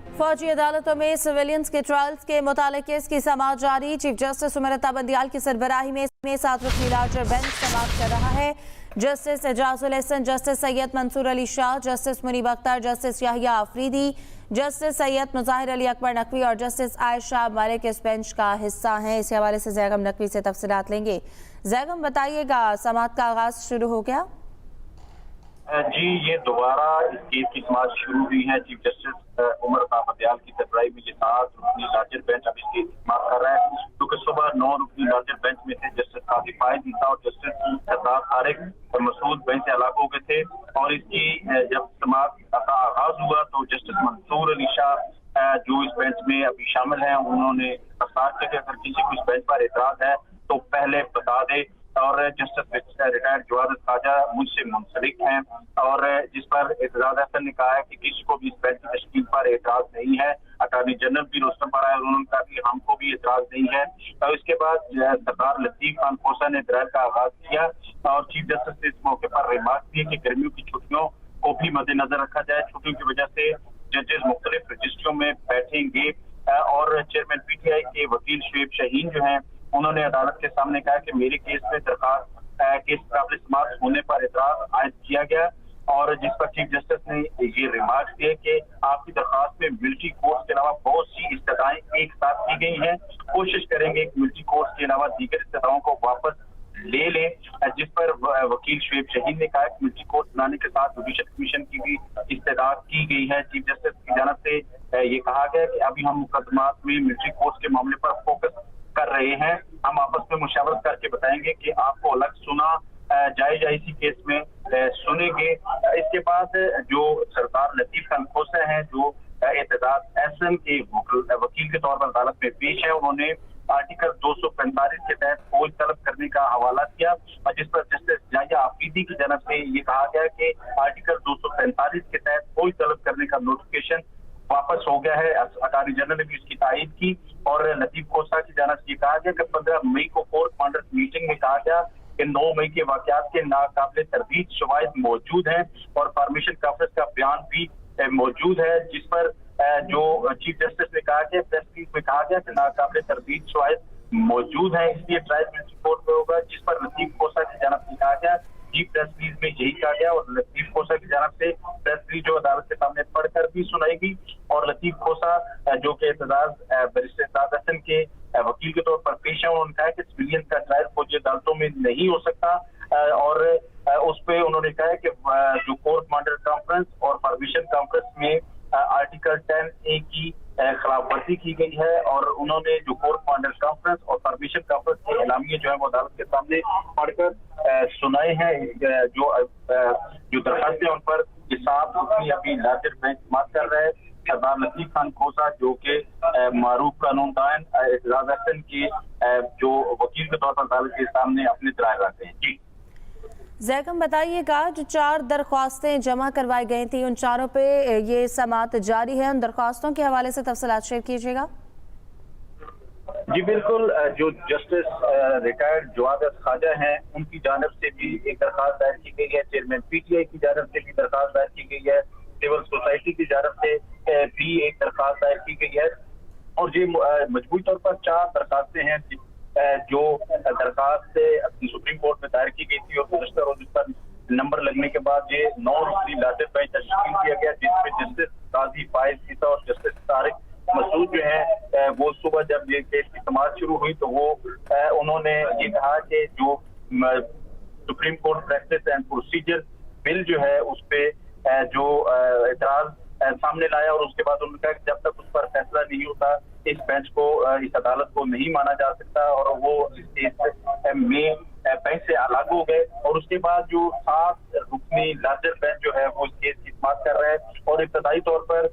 फौजी अदालतों में सिविलियंस के ट्रायल्स के मुतालिक केस की समाअत जारी। चीफ जस्टिस उमर अता बंदियाल की सरबराही में 7 रुकनी लार्जर बेंच समाअत कर रहा है। Justice Ijazul Ahsan, justice Syed Mansoor Ali Shah, justice Munib Akhtar, justice Yahya Afridi, justice Syed Mazahar Ali Akbar Naqvi और जस्टिस आयशा मलिक इस बेंच का हिस्सा हैं। इस हवाले से जैगम नकवी से तफसीलात लेंगे। जैगम, बताइएगा, समाअत का आगाज शुरू हो गया? जी, ये दोबारा इस केस की समाअत शुरू हुई है। चीफ जस्टिस उमर अता बंदियाल की सरबराही में 7 रुकनी लार्जर बेंच अब इस केस की समाअत कर रहा है, क्योंकि सुबह 9 रुकनी लार्जर बेंच में से जस्टिस काजी फायद ईसा और जस्टिस सरदार तारिक और मसूद बेंच से अलग हो गए थे। और इसकी जब समाअत का आगाज हुआ तो जस्टिस मंसूर अली शाह जो इस बेंच में अभी शामिल हैं, उन्होंने दरख्वास्त की कि अगर किसी को इस बेंच पर एतराज है तो पहले बता दे। और जस्टिस रिटायर्ड जवाद खाजा मुझसे मुंसलिक हैं और जिस पर एतजाज हसन ने कहा है कि किसी को भी इस बेंच की तश्कील पर एतराज नहीं है। अटॉर्नी जनरल भी रोस्तम पर आए और उन्होंने कहा कि हमको भी एतराज नहीं है। और इसके बाद सरदार लतीफ खान खोसा ने ट्रायल का आगाज किया और चीफ जस्टिस ने इस मौके पर रिमार्क दिए कि गर्मियों की छुट्टियों को भी मद्देनजर रखा जाए। छुट्टियों की वजह से जजेस मुख्तलिफ रजिस्ट्रियों में बैठेंगे। और चेयरमैन पीटीआई के वकील शुएब शाहीन जो है, उन्होंने अदालत के सामने कहा कि मेरे केस में दरखास्त केस काबिल समाअत होने पर एतराज आयद किया गया। और जिस पर चीफ जस्टिस ने ये रिमार्क दिए कि आपकी दरखास्त में मिलिट्री कोर्स के अलावा बहुत सी इस्तदाएं एक साथ की गई हैं। कोशिश करेंगे कि मिलिट्री कोर्स के अलावा दीगर इस्तदाओं को वापस ले लें। जिस पर वकील शुएब शाहीन ने कहा कि मिलिट्री कोर्स बनाने के साथ जुडिशल कमीशन की भी इस्तदाद की गई है। चीफ जस्टिस की जानिब से ये कहा गया कि अभी हम मुकदमात में मिलिट्री कोर्स के मामले पर फोकस कर रहे हैं। हम आपस में मुशावरत करके बताएंगे कि आपको अलग सुना जाए या इसी केस में सुनेंगे। इसके बाद जो सरदार लतीफ खान खोसा हैं, जो एतजाज एहसन के वकील के तौर पर अदालत में पेश है, उन्होंने आर्टिकल 245 के तहत फौज तलब करने का हवाला दिया और जिस पर जस्टिस याहिया आफरीदी की जानिब से ये कहा गया कि आर्टिकल 245 के तहत फौज तलब करने का नोटिफिकेशन वापस हो गया है। अटॉर्नी जनरल ने भी इसकी तायद की और लतीफ खोसा की जानिब से कहा गया कि 15 मई को कोर कमांडर्स मीटिंग में कहा गया कि 9 मई के वाकयात के नाकाबिल तरदीद शवाहिद मौजूद हैं और फार्मेशन कॉन्फ्रेंस का बयान भी मौजूद है। जिस पर जो चीफ जस्टिस ने कहा कि प्रेस रिलीज में कहा गया कि नाकाबिल तरदीद शवाहिद मौजूद है, इसलिए ट्रायल मिलिट्री कोर्ट में होगा। जिस पर लतीफ खोसा की जानिब से कहा गया, जी प्रेस रिलीज में यही कहा गया और लतीफ खोसा की जानिब से प्रेस रिलीज जो अदालत के सामने पढ़कर भी सुनाएगी। और लतीफ खोसा जो कि एतजाज बैरिस्टर एतजाज हसन के वकील के तौर पर पेश है, उन्होंने कहा कि सिविलियन का ट्रायल फौजी अदालतों में नहीं हो सकता। और उस पर उन्होंने कहा कि जो कोर कमांडर कॉन्फ्रेंस और फार्मेशन कॉन्फ्रेंस में आर्टिकल 10A की खिलाफ वर्जी की गई है। और उन्होंने जो कोर कमांडर कॉन्फ्रेंस और फार्मेशन कॉन्फ्रेंस के एलामिया जो है वो अदालत के सामने पढ़कर सुनाए हैं। जो दरखास्तें उन पर हिसाब अभी लार्जर बेंच समाअत कर रहा है। सरदार लतीफ खान खोसा जो कि मारूफ कानूनदान एतजाज हसन के जो वकील के तौर पर अदालत के सामने अपने दलाइल रखते हैं। जी जैगम, बताइएगा, जो 4 दरख्वास्तें जमा करवाई गई थी उन चारों पे ये समाअत जारी है, उन दरख्वास्तों के हवाले से तफसीलात शेयर कीजिएगा। जी बिल्कुल, जो जस्टिस रिटायर्ड जवाद खाजा हैं, उनकी जानिब से भी एक दरखास्त दायर की गई है। चेयरमैन पीटीआई की जानिब से भी दरखास्त दायर की गई है। सिविल सोसाइटी की जानिब से भी एक दरखास्त दायर की गई है। और ये मजबूरी तौर पर 4 दरखास्तें हैं जो दरखास्त सुप्रीम कोर्ट में दायर की गई थी और गुज़श्ता रोज इस पर नंबर लगने के बाद ये 9 रुकनी लार्जर बेंच तश्कील किया गया, जिसमें जस्टिस काजी फायद ईसा और जस्टिस तारिक मसूद जो है वो सुबह जब ये केस की समाअत शुरू हुई तो वो उन्होंने ये कहा कि जो supreme court practice and procedure bill जो है उस पे जो एतराज सामने लाया और उसके बाद उन्होंने कहा कि जब तक उस पर फैसला नहीं होता इस बेंच को, इस अदालत को नहीं माना जा सकता। और वो इस केस में बेंच से अलग हो गए। और उसके बाद जो 7 रुकनी लार्जर बेंच जो है वो इस केस की समाअत कर रहा है। और इब्तदाई तौर पर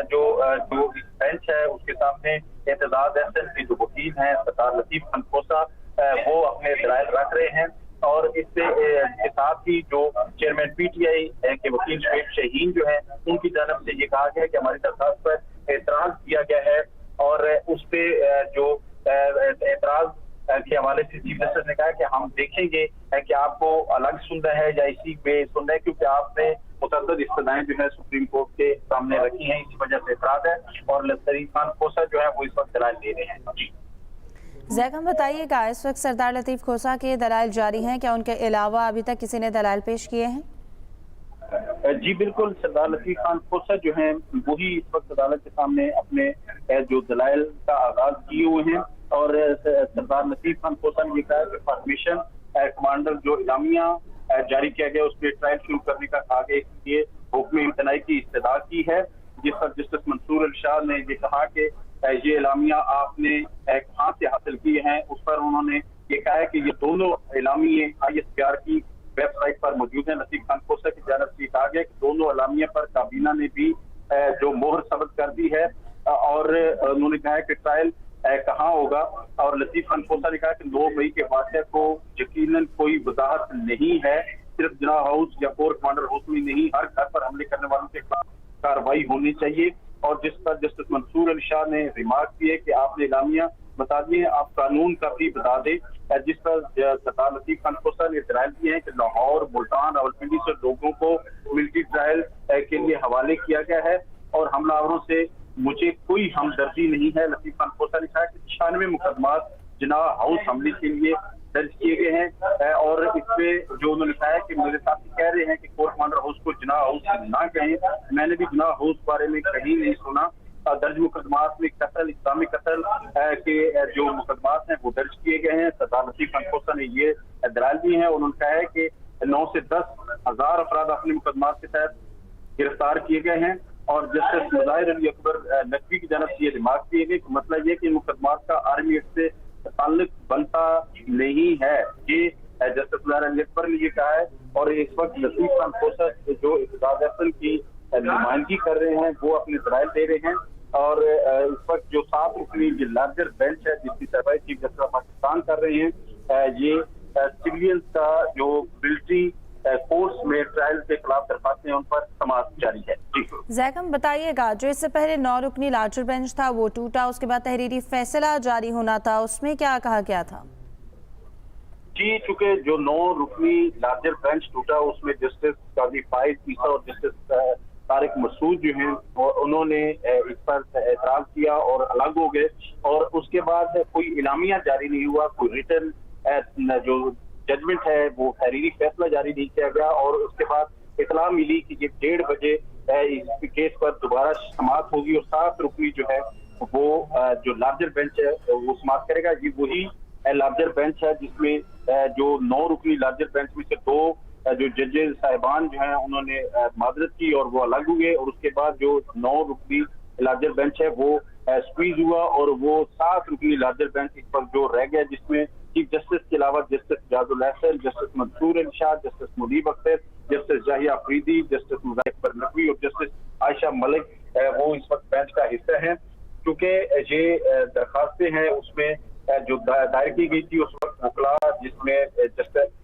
जो इस बेंच है उसके सामने एतजाज एहसन के जो वकील हैं सरदार लतीफ खान खोसा वो अपने दलाइल रख रहे हैं। और इसके साथ ही जो चेयरमैन पीटीआई के वकील शुएब शाहीन जो है, उनकी जानिब से ये कहा गया कि हमारी दरखास्त पर एतराज किया गया है और उस पे जो एतराज के हवाले से चीफ जस्टिस ने कहा कि हम देखेंगे कि आपको अलग सुनना है या इसी पे सुनना है, क्योंकि आपने मुतअद्दिद इस्तदाएं जो है सुप्रीम कोर्ट के सामने रखी हैं, इसी वजह से इफराद है और लतीफ खान खोसा जो है वो इस वक्त दलाल ले रहे हैं। जी जैकम बताइएगा, इस वक्त सरदार लतीफ खोसा के दलाल जारी हैं, क्या उनके अलावा अभी तक किसी ने दलाल पेश किए हैं? जी बिल्कुल, सरदार लतीफ खान खोसा जो हैं वही इस वक्त अदालत के सामने अपने जो दलाइल का आगाज किए हुए हैं और सरदार लतीफ खान खोसा ने ये कहा कि फॉर्मेशन कमांडर जो इलामिया जारी किया गया उसमें ट्रायल शुरू करने का आगे ये हुक्म इम्तनाई की इस्तदा की है, जिस पर जस्टिस मंसूर अली शाह ने ये कहा कि ये इलामिया आपने कहाँ से हासिल किए हैं। उस पर उन्होंने ये कहा है कि ये दोनों इलामिये ISPR की वेबसाइट पर मौजूद है। लतीफ खान खोसा की जानिब से कहा गया कि दोनों इलामिया पर काबीना ने भी जो मोहर सबत कर दी है और उन्होंने कहा है कि ट्रायल कहाँ होगा और लतीफ खान खोसा ने कहा कि 9 मई के वाक़े को यकीनन कोई वजाहत नहीं है, सिर्फ जना हाउस या कोर कमांडर हाउस में नहीं, हर घर पर हमले करने वालों के खिलाफ कार्रवाई होनी चाहिए। और जिस पर जस्टिस मंसूर अली शाह ने रिमार्क किए कि आपने इलामिया बता दिए, आप कानून का भी बता दें, जिस पर सरदार लतीफ खान खोसा ने दलाइल दिए हैं कि लाहौर, मुल्तान, रावलपिंडी से लोगों को मिलिट्री ट्रायल के लिए हवाले किया गया है और हमलावरों से मुझे कोई हमदर्दी नहीं है। लतीफ खान खोसा ने कहा कि 96 मुकदमात जिना हाउस हमले के लिए दर्ज किए गए हैं और इसमें जो उन्होंने कहा है कि मेरे साथी कह रहे हैं कि कोर कमांडर हाउस को जिना हाउस ना कहें, मैंने भी जिना हाउस बारे में कहीं नहीं सुना। दर्ज मुकदमात में कत्ल, इस्लामी कत्ल के जो मुकदमात हैं वो दर्ज किए गए हैं। सरदार लतीफ खान खोसा ने ये दलाल दी है। उन्होंने कहा है कि 9 से 10 हज़ार अफराद अपने मुकदमात के तहत गिरफ्तार किए गए हैं और जस्टिस मुजाहिर अली अकबर नकवी की जानब से ये रिमार्क किए गए कि मतलब ये कि मुकदमात का आर्मी एक्ट से ताल्लुक बनता नहीं है। ये जस्टिस मुजाहिर अली अकबर ने ये कहा है और इस वक्त लतीफ खान खोसा जो इक़्तिदार हसन की नुमाइंदगी कर रहे हैं वो अपने दलाइल दे रहे हैं और इस वक्त जो 7 रुकनी जो लार्जर बेंच है जिसकी सरबराही चीफ जस्टिस ऑफ पाकिस्तान कर रहे हैं, ये सिविलियंस का जो मिलिट्री फोर्स में ट्रायल के खिलाफ दरखास्तें उन पर समाअत जारी है। जैकम बताइएगा, जो इससे पहले 9 रुकनी लार्जर बेंच था वो टूटा, उसके बाद तहरीरी फैसला जारी होना था, उसमें क्या कहा गया था? जी, चूंकि जो 9 रुकनी लार्जर बेंच टूटा उसमें जस्टिस काजी फाइज ईसा और जस्टिस तारिक मसूद जो हैं उन्होंने इस पर एतराज किया और अलग हो गए और उसके बाद कोई इलामिया जारी नहीं हुआ, कोई रिटन जो जजमेंट है वो तहरीरी फैसला जारी नहीं किया गया और उसके बाद इतला मिली कि ये 1:30 बजे इस केस पर दोबारा समाअत होगी और 7 रुकनी जो है वो जो लार्जर बेंच है वो समाअत करेगा। ये वही लार्जर बेंच है जिसमें जो 9 रुकनी लार्जर बेंच में से 2 जो जजेस साहिबान जो हैं उन्होंने माजरत की और वो अलग हुए और उसके बाद जो 9 रुकनी लार्जर बेंच है वो स्क्वीज हुआ और वो 7 रुकनी लार्जर बेंच इस पर जो रह गया, जिसमें चीफ जस्टिस के अलावा justice Ijazul Ahsan, justice Mansoor Ali Shah, justice Munib Akhtar, justice Yahya Afridi, justice Mazahar Akbar Naqvi और जस्टिस आयशा मलिक वो इस वक्त बेंच का हिस्सा है। क्योंकि ये दरखास्तें हैं उसमें जो दायर की गई थी उस वक्त वकला जिसमें जस्टिस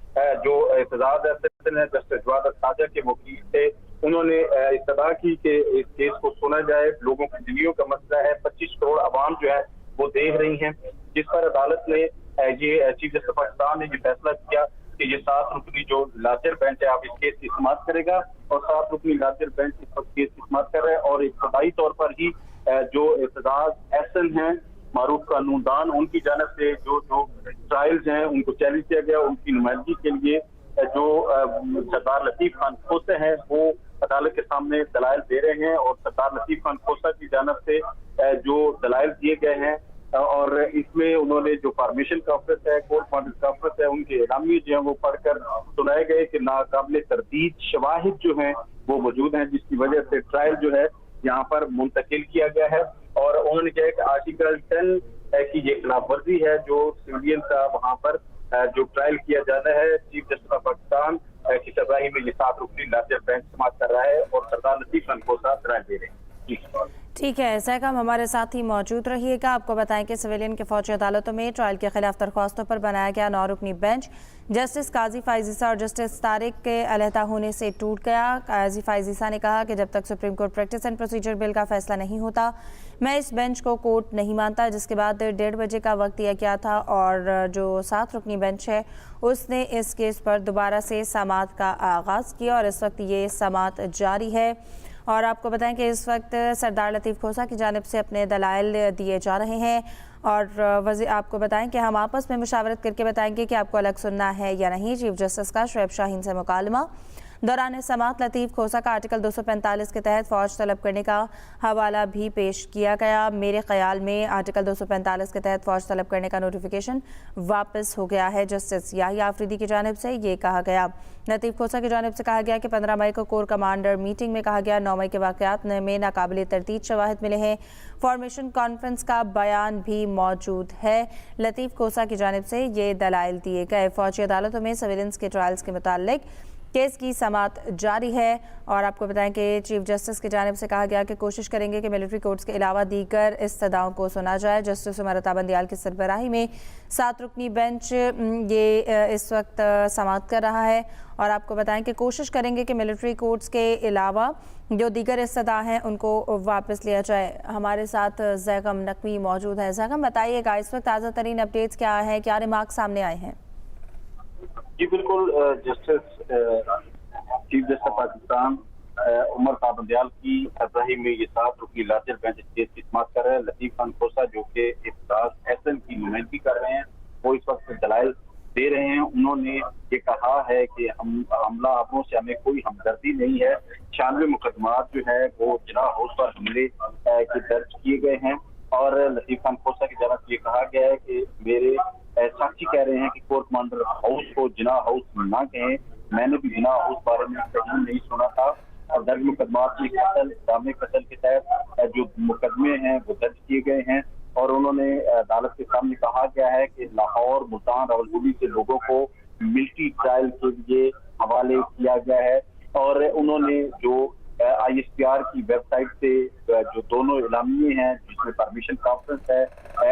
जो एतजाज है जस्टिस जवाद साजा के वकील थे, उन्होंने इस्तदा की कि इस केस को सुना जाए, लोगों की जिंदगियों का मसला है, 25 करोड़ आवाम जो है वो देख रही हैं, जिस पर अदालत ने ये चीफ जस्टिस पाकिस्तान ने ये फैसला किया कि ये 7 रुकनी जो लार्जर बेंच है आप इस केस की समाअत करेगा और 7 रुकनी लार्जर बेंच इस वक्त केस की समाअत कर रहा है और इब्तदाई तौर पर ही जो एतजाज एहसन हैं मारूफ कानूनदान उनकी जानब से जो ट्रायल्स हैं उनको चैलेंज किया गया, उनकी नुमाइंदगी के लिए जो सरदार लतीफ खान खोसा है वो अदालत के सामने दलाइल दे रहे हैं और सरदार लतीफ खान खोसा की जानब से जो दलाइल दिए गए हैं और इसमें उन्होंने जो फॉर्मेशन कॉन्फ्रेंस है, कोर्ट मॉडल कॉन्फ्रेंस है, उनके इलामी जो है वो पढ़कर सुनाए गए कि नाकाबिल तरदीद शवाहिद जो हैं वो मौजूद हैं, जिसकी वजह से ट्रायल जो है यहाँ पर मुंतकिल किया गया है और उन्होंने कहा कि आर्टिकल 10 की ये खिलाफ वर्जी है जो सिविलियन का वहाँ पर जो ट्रायल किया जाना है। चीफ जस्टिस ऑफ पाकिस्तान की सरबराही में ये 7 रुकनी लार्जर बेंच समाअत कर रहा है और सरदार लतीफ खान खोसा ट्रायल दे रहे हैं। ठीक है, जैकम हमारे साथ ही मौजूद रहिएगा। आपको बताएं कि सिविलियन के फौजी अदालतों में ट्रायल के खिलाफ दरख्वास्तों पर बनाया गया 9 रुकनी बेंच जस्टिस काजी फाइज ईसा और जस्टिस तारिक के अलहदा होने से टूट गया। काजी फाइज ईसा ने कहा कि जब तक supreme court practice and procedure bill का फैसला नहीं होता मैं इस बेंच को कोर्ट नहीं मानता, जिसके बाद 1:30 बजे का वक्त दिया गया था और जो 7 रुकनी बेंच है उसने इस केस पर दोबारा से समाअत का आगाज़ किया और इस वक्त ये समाअत जारी है और आपको बताएं कि इस वक्त सरदार लतीफ़ खोसा की जानिब से अपने दलाइल दिए जा रहे हैं और आपको बताएं कि हम आपस में मुशावरत करके बताएंगे कि आपको अलग सुनना है या नहीं। चीफ जस्टिस का शुएब शाहीन से मुकालमा दौरान समाअत लतीफ़ खोसा का आर्टिकल 245 के तहत फ़ौज तलब करने का हवाला भी पेश किया गया। मेरे ख्याल में आर्टिकल 245 के तहत फ़ौज तलब करने का नोटिफिकेशन वापस हो गया है। जस्टिस याहिया आफरीदी की जानिब से ये कहा गया। लतीफ़ खोसा की जानिब से कहा गया कि 15 मई को कोर कमांडर मीटिंग में कहा गया 9 मई के वाक़यात में नाकाबिल तरतीब शवाहिद मिले हैं। फॉर्मेशन कॉन्फ्रेंस का बयान भी मौजूद है। लतीफ़ खोसा की जानिब से ये दलाइल दिए गए। फ़ौजी अदालतों में सर्विलेंस के ट्रायल्स के मुतालिक केस की समाअत जारी है और आपको बताएं कि चीफ जस्टिस की जानिब से कहा गया कि कोशिश करेंगे कि मिलिट्री कोर्ट्स के अलावा दीगर इस्तदाओं को सुना जाए। जस्टिस उमर अता बंदियाल की सरबराही में 7 रुकनी बेंच ये इस वक्त समाअत कर रहा है और आपको बताएं कि कोशिश करेंगे कि मिलिट्री कोर्ट्स के अलावा जो दीगर इस्तदा हैं उनको वापस लिया जाए। हमारे साथ जैगम नकवी मौजूद है। जैगम बताइएगा इस वक्त ताज़ा तरीन अपडेट्स क्या है, क्या रिमार्क सामने आए हैं? जी बिल्कुल, चीफ जस्टिस पाकिस्तान उमर अता बंदियाल की सरबराही में ये 7 रुकनी लार्जर बेंच केस की समाअत कर रहे हैं। लतीफ़ खान खोसा जो कि इफ्तार एहसन की नुमाइंदगी कर रहे हैं, वो इस वक्त दलाइल दे रहे हैं। उन्होंने ये कहा है कि हमला आवरों से हमें कोई हमदर्दी नहीं है। 96 मुकदमात जो है वो जिना हाउस पर हमले के दर्ज किए गए हैं और लतीफ़ खान खोसा की जानब ये कहा गया है कि मेरे साक्षी कह रहे हैं कि कोर कमांडर हाउस को जिना हाउस ना कहें, मैंने भी जिना हाउस बारे में कहीं नहीं सुना था। और दर्ज मुकदमात में दामे कत्ल के तहत जो मुकदमे हैं वो दर्ज किए गए हैं और उन्होंने अदालत के सामने कहा गया है कि लाहौर, मुल्तान, रावलपिंडी के लोगों को मिलिट्री ट्रायल के लिए हवाले किया गया है और उन्होंने जो ISPR की वेबसाइट से जो दोनों इलामिये हैं जिसमें परमिशन कॉन्फ्रेंस है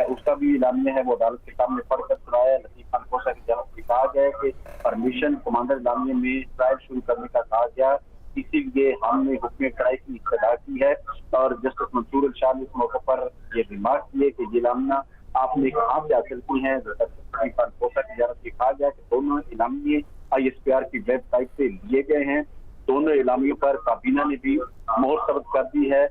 उसका भी इलामिया है वो अदालत के सामने पढ़कर सुनाया। लतीफ़ खान खोसा की जानब से कहा गया है कि परमिशन कमांडर इलामिये में ट्रायल शुरू करने का कहा गया, इसीलिए हमने हुक्म ट्रायल की इस्तदा की है। और जस्टिस मंसूर अल शाह ने इस मौके पर ये रिमार्क किए कि ये इलामिया आपने कहाँ से हासिल की है। लतीफ़ खान खोसा की जानब से कहा गया कि दोनों इलामिये ISPR की वेबसाइट से लिए गए हैं। दोनों इलामियों पर काबीना ने भी मोहर सबत कर दी है।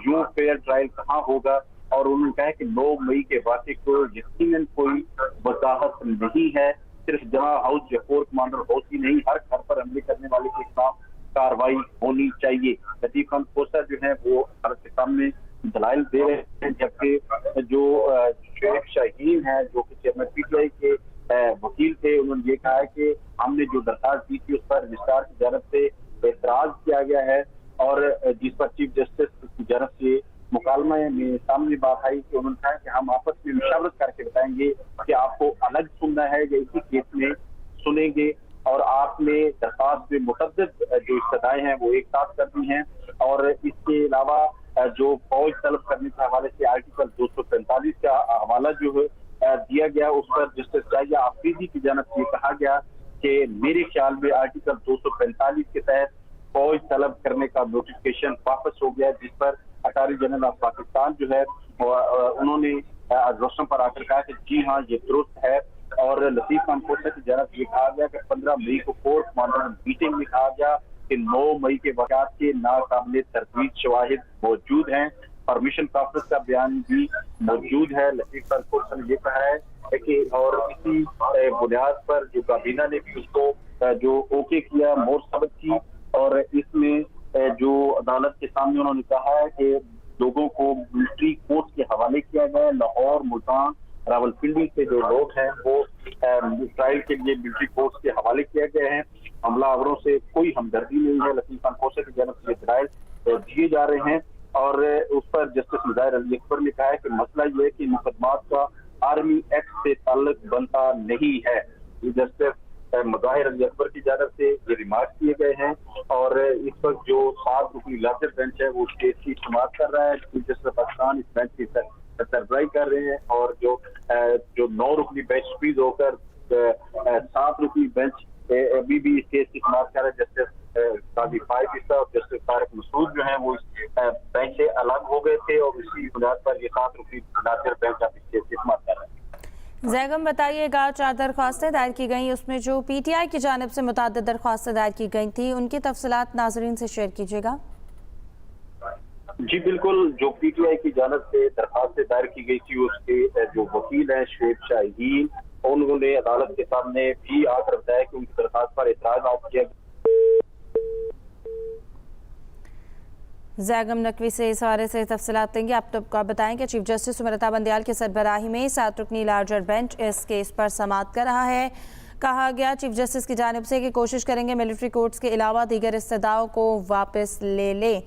यूं फेयर ट्रायल कहाँ होगा और उन्होंने कहा कि 9 मई के वाक़े को यकीनन कोई वजाहत नहीं है। सिर्फ जहां हाउस या कोर कमांडर हाउस ही नहीं, हर घर पर हमले करने वाले के खिलाफ कार्रवाई होनी चाहिए। लतीफ़ खान खोसा जो है वो अदालत के सामने दलाइल दे रहे हैं, जबकि जो शुएब शाहीन है जो कि चेयरमैन PTI के वकील थे, उन्होंने ये कहा है कि हमने जो दरखास्त दी थी उस पर रजिस्ट्रार की जानब से एतराज किया गया है और जिस पर चीफ जस्टिस की जानब से मुकालमा में सामने बात आई कि उन्होंने कहा कि हम आपस में मुशावरत करके बताएंगे कि आपको अलग सुनना है या इसी केस में सुनेंगे। और आपने दरखास्त में मुतअद्दिद जो इस्तदाएं हैं वो एक साथ कर दी हैं और इसके अलावा जो फौज तलब करने के हवाले से आर्टिकल 245 का हवाला जो है दिया गया, उस पर जस्टिस याहिया आफरीदी की जानब से कहा गया कि मेरे ख्याल में आर्टिकल 245 के तहत फौज तलब करने का नोटिफिकेशन वापस हो गया, जिस पर अटॉर्नी जनरल ऑफ पाकिस्तान जो है उन्होंने रोशम पर आकर कहा कि जी हाँ ये दुरुस्त है। और लतीफ़ खान खोसा की जानब ये कहा गया कि 15 मई को कोर कमांडर मीटिंग में कहा गया कि 9 मई के वाक़यात के नाकाबिल तरतीब शवाहिद मौजूद हैं। परमिशन कॉन्फ्रेंस का बयान भी मौजूद है। लतीफ़ खान खोसा ने ये कहा है कि और इसी बुनियाद पर जो काबीना ने भी उसको जो ओके किया, मोहर सबत की और इसमें जो अदालत के सामने उन्होंने कहा है कि लोगों को मिलिट्री कोर्ट के हवाले किया गया है। लाहौर, मुल्तान, रावलपिंडी के जो लोग हैं वो ट्रायल के लिए मिलिट्री कोर्ट के हवाले किए गए हैं। हमलावरों से कोई हमदर्दी नहीं है। लतीफ़ खान खोसा की जानब से दलाइल दिए जा रहे हैं और उस पर जस्टिस मुज़ाहिर अली अकबर ने कहा है कि मसला ये है कि मुकदमात का आर्मी एक्ट से ताल्लुक बनता नहीं है। जस्टिस मुज़ाहिर अली अकबर की जानब से ये रिमार्क किए गए हैं और इस वक्त जो 7 रुकनी लार्जर बेंच है वो केस की समाअत कर रहा है। चीफ जस्टिस पाकिस्तान इस बेंच की सरबराही कर रहे हैं और जो 9 रुकनी बेंच फ्रीज होकर 7 रुकनी बेंच अभी भी इस केस की समाअत कर रहे हैं। जस्टिस काजी फाइज इस्सा और जस्टिस तारिक मसूद जो है वो इस बेंच से अलग हो गए थे और इसी बुनियाद पर ये 7 रुकनी लार्जर बेंच अब इस केस की समाअत कर रहे हैं। जैगम बताइएगा, 4 दरख्वास्तें दायर की गई, उसमें जो PTI की जानिब से मुताद्दिद दरख्वास्तें दायर की गई थी उनकी तफसीलात नाज़रीन से शेयर कीजिएगा। जी बिल्कुल, जो पीटीआई की जानिब से दरखास्त दायर की गई थी उसके जो वकील हैं शुएब शाहीन, उन्होंने अदालत के सामने भी आकर बताया कि उनकी दरखास्त पर एतराज किया। जैगम नकवी से इस हवाले से तफसीलात देंगे। आप आपको बताएं कि चीफ जस्टिस सुमरता बंदियाल की सरबराही में 7 रुकनी लार्जर बेंच इस केस पर समाअत कर रहा है। कहा गया चीफ जस्टिस की जानिब से कि कोशिश करेंगे मिलिट्री कोर्ट्स के अलावा दीगर इस्तदाओं को वापस ले लें।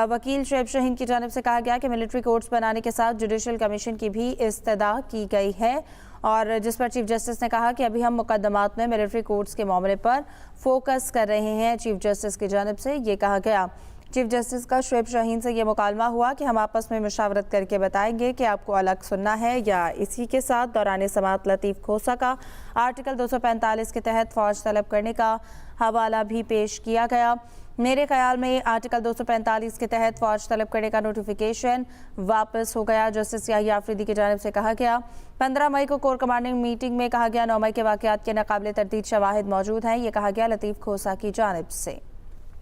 वकील शुएब शाहीन की जानिब से कहा गया कि मिलिट्री कोर्ट्स बनाने के साथ जुडिशल कमीशन की भी इस्तदा की गई है, और जिस पर चीफ जस्टिस ने कहा कि अभी हम मुकदमात में मिलिट्री कोर्ट्स के मामले पर फोकस कर रहे हैं। चीफ जस्टिस की जानिब से ये कहा गया। चीफ जस्टिस का शुएब शाहीन से ये मुकालमा हुआ कि हम आपस में मुशावरत करके बताएंगे कि आपको अलग सुनना है या इसी के साथ। दौरान समाअत लतीफ़ खोसा का आर्टिकल 245 के तहत फौज तलब करने का हवाला भी पेश किया गया। मेरे ख्याल में आर्टिकल 245 के तहत फौज तलब करने का नोटिफिकेशन वापस हो गया। जस्टिस याहिया आफरीदी की जानिब से कहा गया 15 मई को कोर कमांडिंग मीटिंग में कहा गया 9 मई के वाक़यात के नाकाबिले तरदीद शवाहिद मौजूद हैं। ये कहा गया लतीफ़ खोसा की जानिब से।